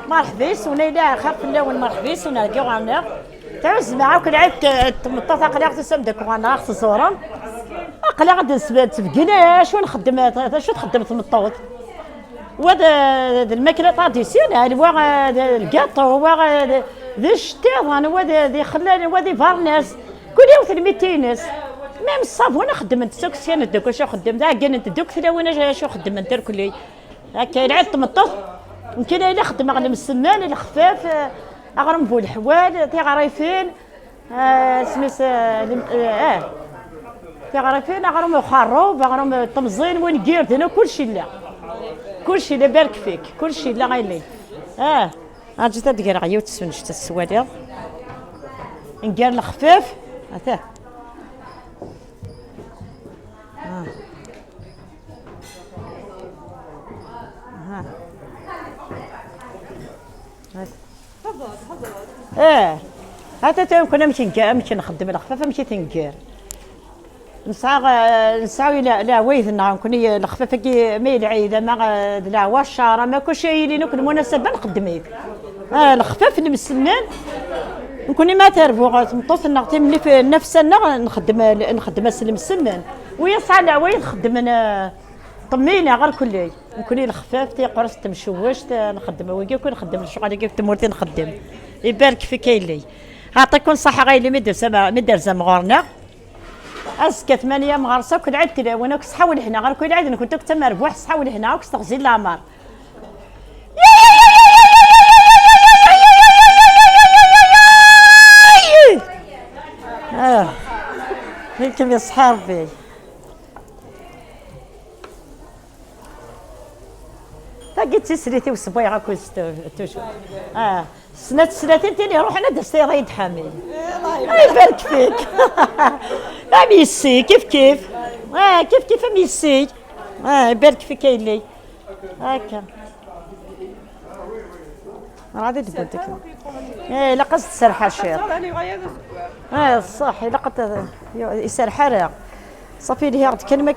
مرحبيس ونيلا خاف اللون مرحبيس ونلقاو غانا تعوز معاك العيد تمطط قلق تسمدك وانا خص صورة قلق غادي تفقينا شو نخدم شو تخدم تمطوط وهذا الماكله طاديسيونال وهذا الكاطو وهذا ذي الشتاء انا وهذا خلاني وهذا فارناس كل يوم 300 ناس ميم الصابون خدم انت سكسيان الدوك شو خدم ذا كان انت دوك ثلاوين جاي شو خدم انت كلي هكا العيد تمطط يمكن الا خدم اغلم السمان الخفاف اغرم بو الحوال تي غريفين سميس تي غريفين اغرم خروب اغرم طمزين وين كيرد هنا كلشي لا كلشي لا بارك فيك كلشي لا غيلي اجي تدير غيوت تسونج السواليض نقال الخفاف هذا هذا تفضل كنا نمشي نخدم الخفافه مشيت تنقير نسعى لا ويثنا كوني الخفافه كي ما يلعيده ما لا واشاره ما كل شيء اللي نكون مناسبه نقدم هيك الخفاف المسنان نكوني ما تعرفوا تمطوط نغتي ملي في نفسنا نخدم السلم السنان ويصعى لا وين نخدم انا طمينه غير كلي نكوني الخفاف تي قرص تمشوش نخدم ويكي كون نخدم الشغل كيف تمورتي نخدم يبارك فيك لي يعطيكم الصحه غير مدير زمغورنا اسكا 8 مغرسه كل عيد كذا وانا كصحاول هنا غير كل عيد كنت تمر بواحد صحاول هنا وكستغزي العمر يمكن يصحى ربي قلت سريتي وصبايغه كل توشو سنتين تاني روح انا درت ريد حامي الله يبارك فيك ميسي كيف كيف كيف ميسي يبارك فيك لي هكا غادي تقولك لقصت سرحه شير صح لقط يسرحه صافي لي كلمه